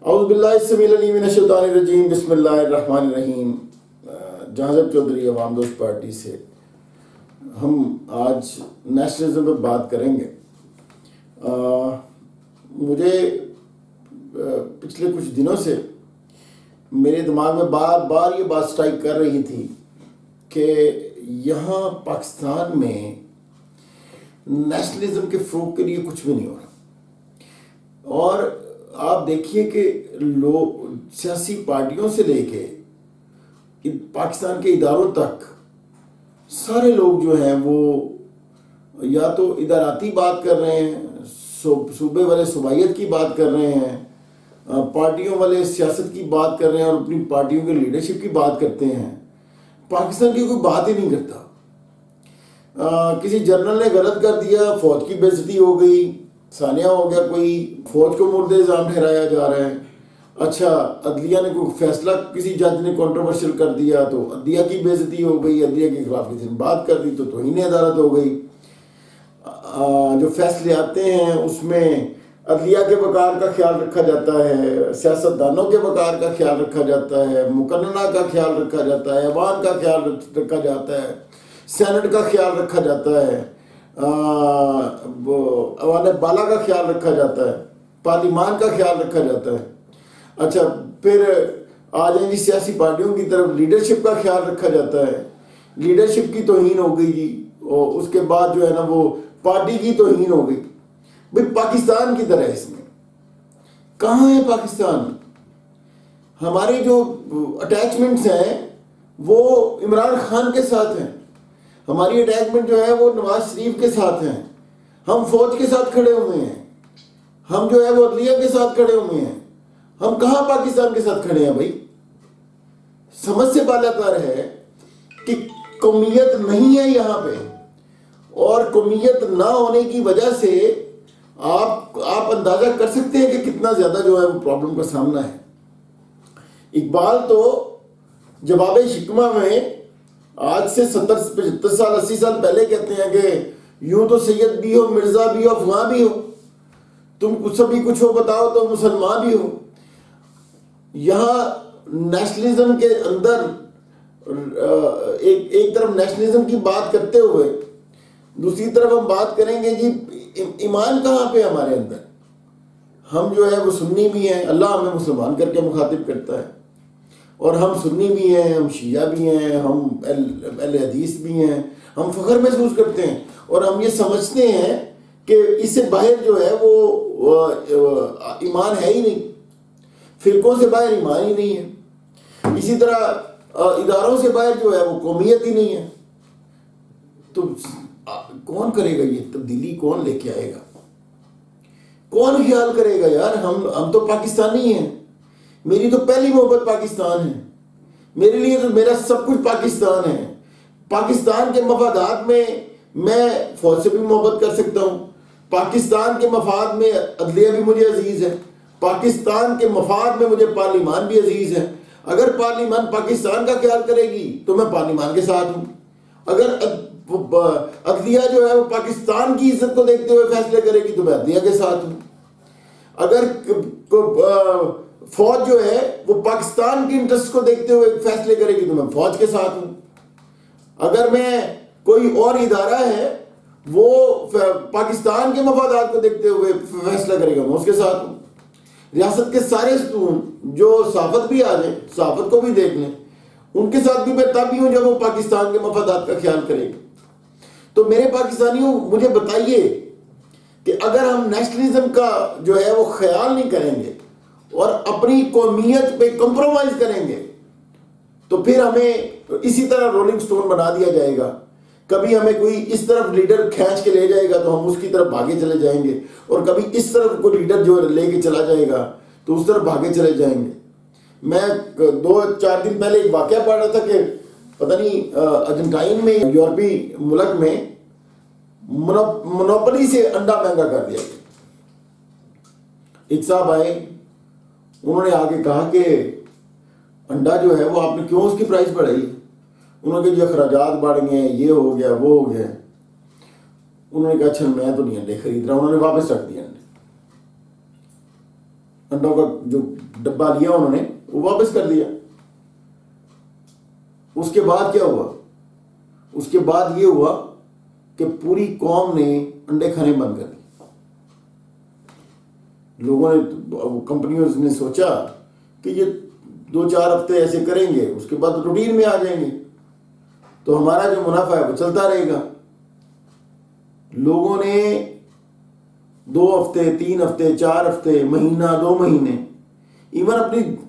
اعوذ باللہ السمیع العلیم من الشیطان الرجیم بسم اللہ الرحمن الرحیم۔ جہانزیب چودھری عوام دوست پارٹی سے ہم آج نیشنلزم پہ بات کریں گے۔ مجھے پچھلے کچھ دنوں سے میرے دماغ میں بار بار یہ بات سٹرائک کر رہی تھی کہ یہاں پاکستان میں نیشنلزم کے فروغ کے لیے کچھ بھی نہیں ہو رہا، اور آپ دیکھیے کہ لوگ سیاسی پارٹیوں سے لے کے پاکستان کے اداروں تک سارے لوگ جو ہیں وہ یا تو اداراتی بات کر رہے ہیں، صوبے والے صوبائیت کی بات کر رہے ہیں، پارٹیوں والے سیاست کی بات کر رہے ہیں اور اپنی پارٹیوں کے لیڈرشپ کی بات کرتے ہیں۔ پاکستان کی کوئی بات ہی نہیں کرتا۔ کسی جنرل نے غلط کر دیا، فوج کی بے عزتی ہو گئی، ثانیہ ہو گیا، کوئی فوج کو مورد الزام ٹھہرایا جا رہا ہے۔ اچھا، عدلیہ نے کوئی فیصلہ کسی جج نے کنٹروورشل کر دیا تو عدلیہ کی بے عزتی ہو گئی، عدلیہ کے خلاف کسی نے بات کر دی تو توہین عدالت ہو گئی۔ جو فیصلے آتے ہیں اس میں عدلیہ کے وقار کا خیال رکھا جاتا ہے، سیاستدانوں کے وقار کا خیال رکھا جاتا ہے، مقننہ کا خیال رکھا جاتا ہے، ایوان کا خیال رکھا جاتا ہے، سینٹ کا خیال رکھا جاتا ہے، ایوان بالا کا خیال رکھا جاتا ہے، پارلیمان کا خیال رکھا جاتا ہے۔ اچھا، پھر آ جائیں جی سیاسی پارٹیوں کی طرف، لیڈرشپ کا خیال رکھا جاتا ہے۔ لیڈرشپ کی توہین ہو گئی جی، اور اس کے بعد جو ہے نا وہ پارٹی کی توہین ہو گئی۔ بھئی پاکستان کی طرح اس میں کہاں ہے پاکستان؟ ہمارے جو اٹیچمنٹس ہیں وہ عمران خان کے ساتھ ہیں، ہماری اٹیچمنٹ جو ہے وہ نواز شریف کے ساتھ ہیں، ہم فوج کے ساتھ کھڑے ہوئے ہیں، ہم جو ہے وہ عدلیہ کے ساتھ کھڑے ہوئے ہیں۔ ہم کہاں پاکستان کے ساتھ کھڑے ہیں بھائی؟ سمجھ سے بالا تر ہے کہ قومیت نہیں ہے یہاں پہ، اور قومیت نہ ہونے کی وجہ سے آپ اندازہ کر سکتے ہیں کہ کتنا زیادہ جو ہے وہ پرابلم کا سامنا ہے۔ اقبال تو جواب شکوہ میں آج سے 70-75 سال 80 سال پہلے کہتے ہیں کہ یوں تو سید بھی ہو، مرزا بھی ہو، افغان بھی ہو، تم سبھی کچھ ہو بتاؤ تو مسلمان بھی ہو۔ یہاں نیشنلزم کے اندر ایک طرف نیشنلزم کی بات کرتے ہوئے دوسری طرف ہم بات کریں گے جی ایمان کہاں پہ ہمارے اندر؟ ہم جو ہے وہ سنی بھی ہیں، اللہ ہمیں مسلمان کر کے مخاطب کرتا ہے، اور ہم سنی بھی ہیں، ہم شیعہ بھی ہیں، ہم اہل حدیث بھی ہیں، ہم فخر محسوس کرتے ہیں، اور ہم یہ سمجھتے ہیں کہ اس سے باہر جو ہے وہ ایمان ہے ہی نہیں، فرقوں سے باہر ایمان ہی نہیں ہے، اسی طرح اداروں سے باہر جو ہے وہ قومیت ہی نہیں ہے۔ تو کون کرے گا یہ تبدیلی؟ کون لے کے آئے گا؟ کون خیال کرے گا یار؟ ہم تو پاکستانی ہیں، میری تو پہلی محبت پاکستان ہے، میرے لیے تو میرا سب کچھ پاکستان ہے۔ پاکستان کے مفادات میں میں فوج سے بھی محبت کر سکتا ہوں، پاکستان کے مفاد میں عدلیہ بھی مجھے عزیز ہے، پاکستان کے مفاد میں مجھے پارلیمان بھی عزیز ہے۔ اگر پارلیمان پاکستان کا خیال کرے گی تو میں پارلیمان کے ساتھ ہوں، اگر عدلیہ جو ہے وہ پاکستان کی عزت کو دیکھتے ہوئے فیصلے کرے گی تو میں عدلیہ کے ساتھ ہوں، اگر فوج جو ہے وہ پاکستان کی انٹرسٹ کو دیکھتے ہوئے فیصلے کرے گی تو میں فوج کے ساتھ ہوں، اگر میں کوئی اور ادارہ ہے وہ پاکستان کے مفادات کو دیکھتے ہوئے فیصلہ کرے گا میں اس کے ساتھ ہوں۔ ریاست کے سارے ستون جو صحافت بھی آ جائیں، صحافت کو بھی دیکھ لیں، ان کے ساتھ بھی میں تب ہی ہوں جب وہ پاکستان کے مفادات کا خیال کرے گی۔ تو میرے پاکستانیوں مجھے بتائیے کہ اگر ہم نیشنلزم کا جو ہے وہ خیال نہیں کریں گے اور اپنی قومیت پہ کمپرومائز کریں گے تو پھر ہمیں اسی طرح رولنگ سٹون بنا دیا جائے گا۔ کبھی ہمیں کوئی اس طرف لیڈر کھینچ کے لے جائے گا تو ہم اس کی طرف بھاگے چلے جائیں گے، اور کبھی اس طرف کوئی لیڈر جو لے کے چلا جائے گا تو اس طرف بھاگے چلے جائیں گے۔ میں 2-4 دن پہلے ایک واقعہ پڑھ رہا تھا کہ پتہ نہیں ارجنٹائن میں، یورپی ملک میں منوپلی سے انڈا مہنگا کر دیا گیا۔ ایک صاحب آئے، انہوں نے آ کے کہا کہ انڈا جو ہے وہ آپ نے کیوں اس کی پرائس بڑھائی؟ انہوں نے کہا جی اخراجات بڑھ گئے ہیں، یہ ہو گیا وہ ہو گیا۔ انہوں نے کہا اچھا میں تو نہیں انڈے خرید رہا، انہوں نے واپس رکھ دیا انڈے۔ انڈوں کا جو ڈبہ لیا انہوں نے وہ واپس کر دیا. اس کے بعد کیا ہوا؟ اس کے بعد یہ ہوا کہ پوری قوم نے انڈے کھانے بند کر دی. لوگوں نے، کمپنیوں نے سوچا کہ یہ 2-4 ہفتے ایسے کریں گے، اس کے بعد روٹین میں آ جائیں گے تو ہمارا جو منافع ہے وہ چلتا رہے گا. لوگوں نے 2 ہفتے، 3 ہفتے، 4 ہفتے، مہینہ، 2 مہینے، ایون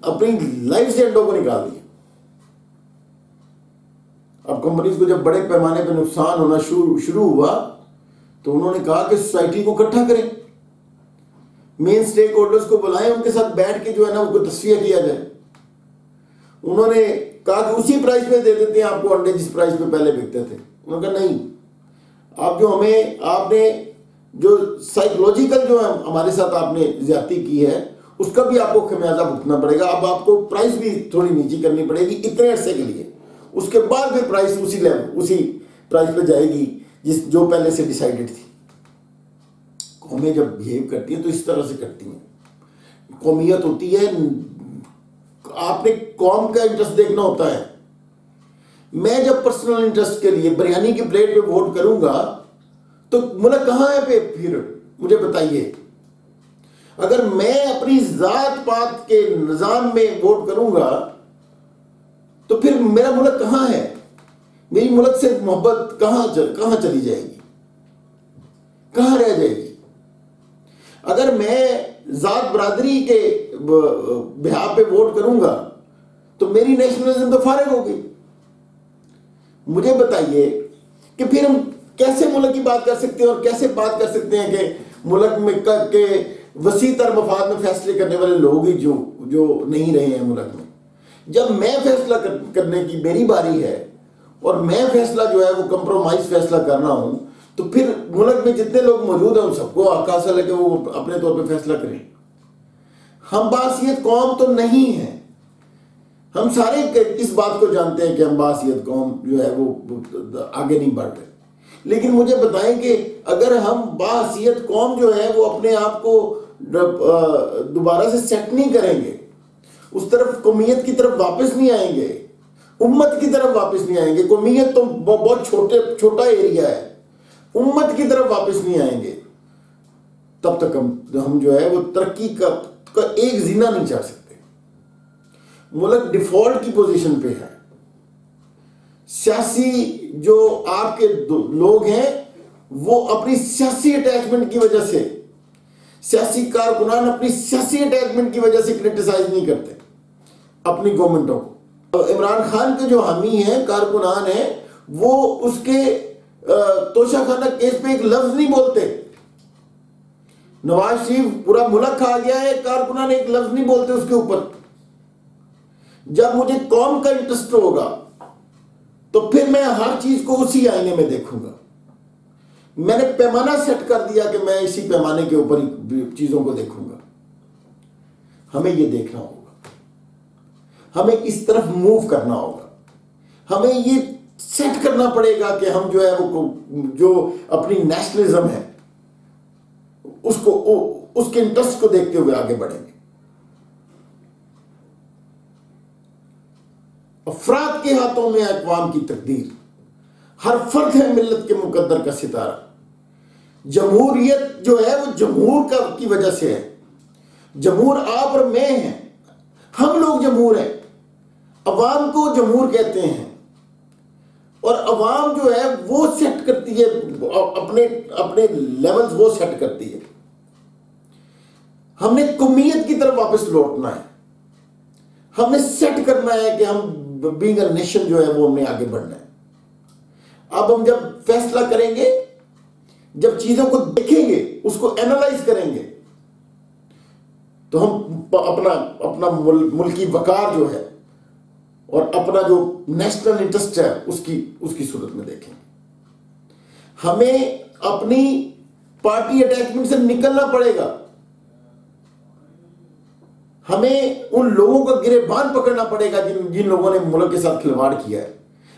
اپنی لائف سے انڈوں کو نکال دیا. اب کمپنیز کو جب بڑے پیمانے پہ نقصان ہونا شروع ہوا تو انہوں نے کہا کہ سوسائٹی کو اکٹھا کریں، مین سٹیک ہولڈرز کو بلائیں، ان کے ساتھ بیٹھ کے جو ہے نا وہ تصفیہ کیا جائے. انہوں نے کہا کہ اسی پرائس پہ دے دیتے ہیں آپ کو انڈے جس پرائس پہ پہلے بکتے تھے. انہوں نے کہا نہیں، آپ نے جو سائیکولوجیکل جو ہمارے ساتھ آپ نے زیادتی کی ہے اس کا بھی آپ کو خمیازہ بھگتنا پڑے گا. اب آپ کو پرائس بھی تھوڑی نیچی کرنی پڑے گی اتنے عرصے کے لیے. اس کے بعد پھر پرائس اسی پرائس پہ جائے گی جو پہلے سے ڈیسائیڈڈ تھی. قومیں جب بہیو کرتی ہیں تو اس طرح سے کرتی ہیں. قومیت ہوتی ہے، آپ نے قوم کا انٹرسٹ دیکھنا ہوتا ہے. میں جب پرسنل انٹرسٹ کے لیے بریانی کی پلیٹ پہ ووٹ کروں گا تو ملک کہاں ہے پھر مجھے بتائیے. اگر میں اپنی ذات پات کے نظام میں ووٹ کروں گا تو پھر میرا ملک کہاں ہے؟ میری ملک سے محبت کہاں چلی جائے گی، کہاں رہ جائے گی؟ اگر میں ذات برادری کے بہاف پہ ووٹ کروں گا تو میری نیشنلزم تو فارغ ہو گئی. مجھے بتائیے کہ پھر ہم کیسے ملک کی بات کر سکتے ہیں اور کیسے بات کر سکتے ہیں کہ ملک میں کے وسیع تر مفاد میں فیصلے کرنے والے لوگ ہی جو نہیں رہے ہیں ملک میں. جب میں فیصلہ کرنے کی میری باری ہے اور میں فیصلہ جو ہے وہ کمپرومائز فیصلہ کر رہا ہوں تو پھر ملک میں جتنے لوگ موجود ہیں ان سب کو حق حاصل ہے کہ وہ اپنے طور پہ فیصلہ کریں. ہم باحثیت قوم تو نہیں ہیں. ہم سارے اس بات کو جانتے ہیں کہ ہم باحثیت قوم جو ہے وہ آگے نہیں بڑھ رہے. لیکن مجھے بتائیں کہ اگر ہم باحثیت قوم جو ہے وہ اپنے آپ کو دوبارہ سے سیٹ نہیں کریں گے، اس طرف قومیت کی طرف واپس نہیں آئیں گے، امت کی طرف واپس نہیں آئیں گے. قومیت تو بہت چھوٹا ایریا ہے. امت کی طرف واپس نہیں آئیں گے تب تک ہم جو ہے وہ ترقی کا ایک زینہ نہیں چڑھ سکتے. ملک ڈیفالٹ کی پوزیشن پہ ہے. سیاسی جو آپ کے لوگ ہیں وہ اپنی سیاسی اٹیچمنٹ کی وجہ سے، سیاسی کارکنان اپنی سیاسی اٹیچمنٹ کی وجہ سے کرٹیسائز نہیں کرتے اپنی گورنمنٹوں کو. عمران خان کے جو حامی ہیں، کارکنان ہیں، وہ اس کے توشہ خانہ کیس پہ ایک لفظ نہیں بولتے. نواز شریف پورا ملک کھا گیا ہے، کارکنان ایک لفظ نہیں بولتے اس کے اوپر. جب مجھے قوم کا انٹرسٹ ہوگا تو پھر میں ہر چیز کو اسی آئینے میں دیکھوں گا. میں نے پیمانہ سیٹ کر دیا کہ میں اسی پیمانے کے اوپر ہی چیزوں کو دیکھوں گا. ہمیں یہ دیکھنا ہوگا، ہمیں اس طرف موو کرنا ہوگا. ہمیں یہ سیٹ کرنا پڑے گا کہ ہم جو ہے وہ جو اپنی نیشنلزم ہے اس کے انٹرسٹ کو دیکھتے ہوئے آگے بڑھیں گے. افراد کے ہاتھوں میں اقوام کی تقدیر. ہر فرد ہے ملت کے مقدر کا ستارہ. جمہوریت جو ہے وہ جمہور کی وجہ سے ہے. جمہور آپ اور میں ہیں، ہم لوگ جمہور ہیں. عوام کو جمہور کہتے ہیں اور عوام جو ہے وہ سیٹ کرتی ہے اپنے لیولز، وہ سیٹ کرتی ہے. ہم نے قومیت کی طرف واپس لوٹنا ہے. ہم نے سیٹ کرنا ہے کہ ہم بینگ اے نیشن جو ہے وہ ہم نے آگے بڑھنا ہے. اب ہم جب فیصلہ کریں گے، جب چیزوں کو دیکھیں گے، اس کو اینالائز کریں گے تو ہم اپنا ملکی وقار جو ہے اور اپنا جو نیشنل انٹرسٹ ہے اس کی صورت میں دیکھیں گے. ہمیں اپنی پارٹی اٹیچمنٹ سے نکلنا پڑے گا. ہمیں ان لوگوں کا گریبان پکڑنا پڑے گا جن لوگوں نے ملک کے ساتھ کھلواڑ کیا ہے.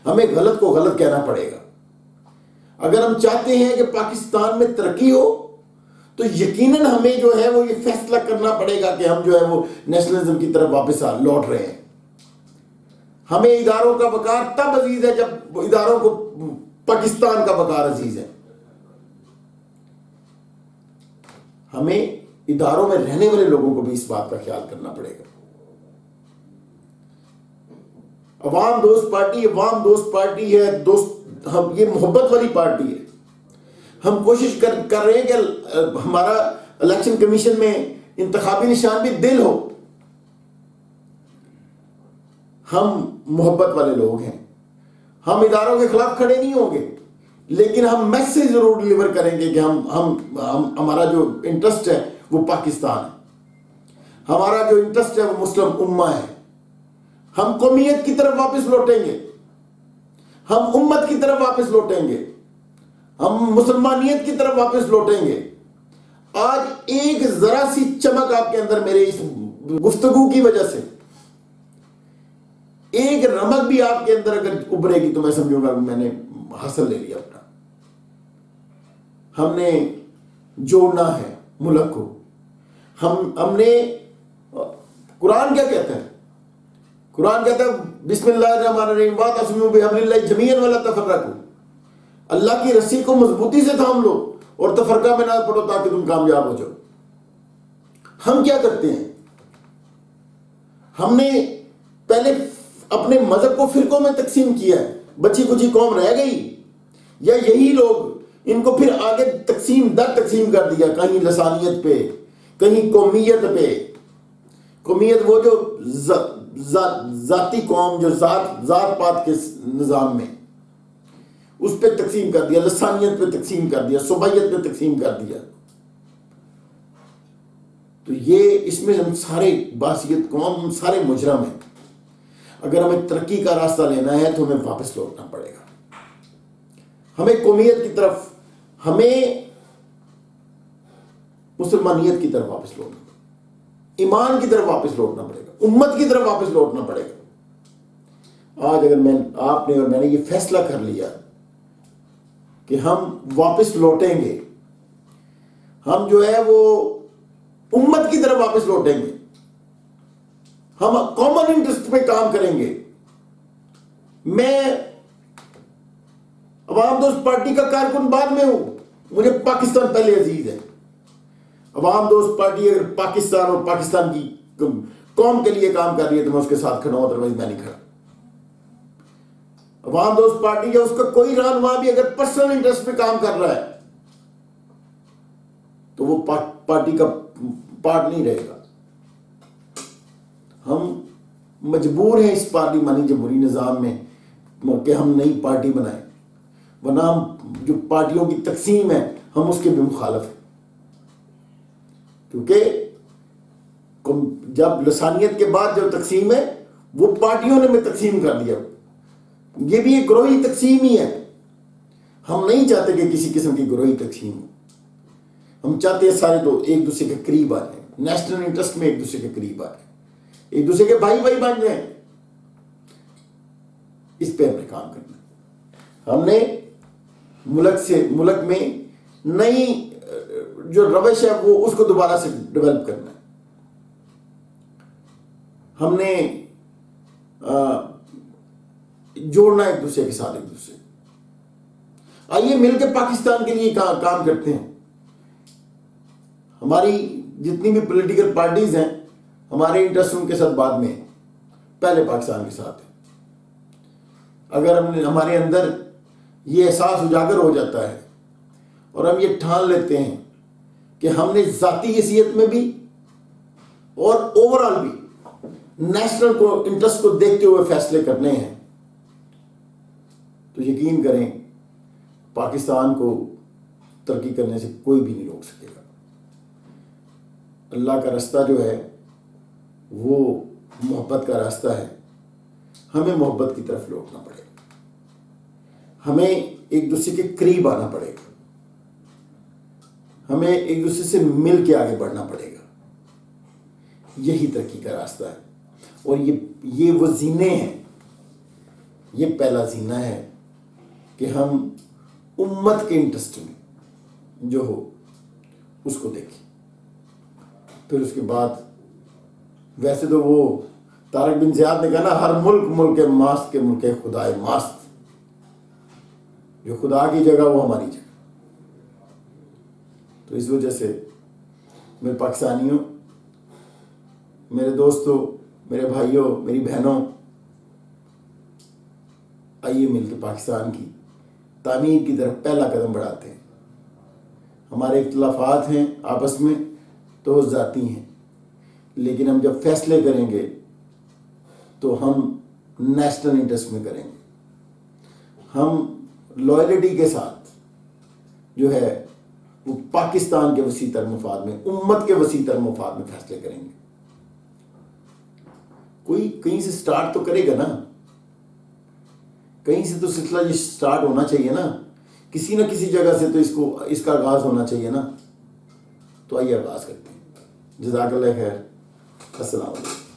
ہمیں غلط کو غلط کہنا پڑے گا. اگر ہم چاہتے ہیں کہ پاکستان میں ترقی ہو تو یقیناً ہمیں جو ہے وہ یہ فیصلہ کرنا پڑے گا کہ ہم جو ہے وہ نیشنلزم کی طرف واپس لوٹ رہے ہیں. ہمیں اداروں کا وقار تب عزیز ہے جب اداروں کو پاکستان کا وقار عزیز ہے. ہمیں اداروں میں رہنے والے لوگوں کو بھی اس بات کا خیال کرنا پڑے گا. عوام دوست پارٹی ہے دوست، ہم یہ محبت والی پارٹی ہے. ہم کوشش کر رہے ہیں کہ ہمارا الیکشن کمیشن میں انتخابی نشان بھی دل ہو. ہم محبت والے لوگ ہیں. ہم اداروں کے خلاف کھڑے نہیں ہوں گے، لیکن ہم میسج ضرور ڈلیور کریں گے کہ ہمارا جو انٹرسٹ ہے وہ پاکستان ہے. ہمارا جو انٹرسٹ ہے وہ مسلم امہ ہے. ہم قومیت کی طرف واپس لوٹیں گے، ہم امت کی طرف واپس لوٹیں گے، ہم مسلمانیت کی طرف واپس لوٹیں گے. آج ایک ذرا سی چمک آپ کے اندر میرے اس گفتگو کی وجہ سے، ایک رمق بھی آپ کے اندر اگر ابھرے گی تو میں سمجھوں گا میں نے حاصل لے لیا اپنا. ہم نے جوڑنا ہے ملک کو. ہم نے قرآن کیا کہتا ہے؟ قرآن کہتا ہے بسم اللہ الرحمن الرحیم واعتصموا بحبل اللہ جمیعا ولا تفرقوا. اللہ کی رسی کو مضبوطی سے تھام لو اور تفرقہ میں نہ پڑو تاکہ تم کامیاب ہو جاؤ. ہم کیا کرتے ہیں؟ ہم نے پہلے اپنے مذہب کو فرقوں میں تقسیم کیا ہے. بچی کچی قوم رہ گئی، یا یہی لوگ ان کو پھر آگے تقسیم در تقسیم کر دیا، کہیں لسانیت پہ، کہیں قومیت پہ. قومیت وہ جو ذاتی قوم جو ذات پات کے نظام میں، اس پہ تقسیم کر دیا، لسانیت پہ تقسیم کر دیا، صوبائیت پہ تقسیم کر دیا. تو یہ اس میں ہم سارے باسیت قوم، ہم سارے مجرم ہیں. اگر ہمیں ترقی کا راستہ لینا ہے تو ہمیں واپس لوٹنا پڑے گا. ہمیں قومیت کی طرف، ہمیں مسلمانیت کی طرف واپس لوٹنا پڑے گا، ایمان کی طرف واپس لوٹنا پڑے گا، امت کی طرف واپس لوٹنا پڑے گا. آج اگر آپ نے اور میں نے یہ فیصلہ کر لیا کہ ہم واپس لوٹیں گے، ہم جو ہے وہ امت کی طرف واپس لوٹیں گے، ہم کامن انٹرسٹ پہ کام کریں گے. میں عوام دوست پارٹی کا کارکن بعد میں ہوں، مجھے پاکستان پہلے عزیز ہے. عوام دوست پارٹی اگر پاکستان اور پاکستان کی قوم کے لیے کام کر رہی ہے تو میں اس کے ساتھ کھڑا ہوں، ادروائز میں نہیں کھڑا. عوام دوست پارٹی یا اس کا کوئی رہنما بھی اگر پرسنل انٹرسٹ پہ کام کر رہا ہے تو وہ پارٹی کا پارٹ نہیں رہے گا. ہم مجبور ہیں اس پارلیمانی جمہوری نظام میں کہ ہم نئی پارٹی بنائیں، ورنہ ہم جو پارٹیوں کی تقسیم ہے ہم اس کے بھی مخالف ہیں. کیونکہ جب لسانیت کے بعد جو تقسیم ہے وہ پارٹیوں نے میں تقسیم کر دیا. یہ بھی ایک گروہی تقسیم ہی ہے. ہم نہیں چاہتے کہ کسی قسم کی گروہی تقسیم ہو. ہم چاہتے ہیں سارے تو ایک دوسرے کے قریب آ جائیں، نیشنل انٹرسٹ میں ایک دوسرے کے قریب آ جائیں، ایک دوسرے کے بھائی بن جائیں. اس پہ ہم نے کام کرنا ہے. ہم نے ملک میں نئی جو روش ہے وہ اس کو دوبارہ سے ڈیولپ کرنا ہے. ہم نے جوڑنا ایک دوسرے کے ساتھ، ایک دوسرے. آئیے مل کے پاکستان کے لیے کام کرتے ہیں. ہماری جتنی بھی پولیٹیکل پارٹیز ہیں ہمارے انٹرسٹ ان کے ساتھ بعد میں، پہلے پاکستان کے ساتھ ہے. اگر ہمارے اندر یہ احساس اجاگر ہو جاتا ہے اور ہم یہ ٹھان لیتے ہیں کہ ہم نے ذاتی حیثیت میں بھی اور اوور آل بھی نیشنل کو انٹرسٹ کو دیکھتے ہوئے فیصلے کرنے ہیں، تو یقین کریں پاکستان کو ترقی کرنے سے کوئی بھی نہیں روک سکے گا. اللہ کا راستہ جو ہے وہ محبت کا راستہ ہے. ہمیں محبت کی طرف لوٹنا پڑے گا، ہمیں ایک دوسرے کے قریب آنا پڑے گا، ہمیں ایک دوسرے سے مل کے آگے بڑھنا پڑے گا. یہی ترقی کا راستہ ہے. اور یہ وہ زینے ہیں. یہ پہلا زینہ ہے کہ ہم امت کے انٹرسٹ میں جو ہو اس کو دیکھیں. پھر اس کے بعد ویسے تو وہ طارق بن زیاد نے کہا نا ہر ملک ماست کے ملک خدائے ماست، جو خدا کی جگہ وہ ہماری جگہ. تو اس وجہ سے میرے پاکستانیوں، میرے دوستوں، میرے بھائیوں، میری بہنوں، آئیے مل کے پاکستان کی تعمیر کی طرف پہلا قدم بڑھاتے ہیں. ہمارے اختلافات ہیں آپس میں تو وہ ذاتی ہیں، لیکن ہم جب فیصلے کریں گے تو ہم نیشنل انٹرسٹ میں کریں گے. ہم لائلٹی کے ساتھ جو ہے وہ پاکستان کے وسیع تر مفاد میں، امت کے وسیع تر مفاد میں فیصلے کریں گے. کوئی کہیں سے سٹارٹ تو کرے گا نا، کہیں سے تو سلسلہ یہ سٹارٹ ہونا چاہیے نا، کسی نہ کسی جگہ سے تو اس کا آغاز ہونا چاہیے نا. تو آئیے آغاز کرتے ہیں. جزاک اللہ خیر. السلام علیکم.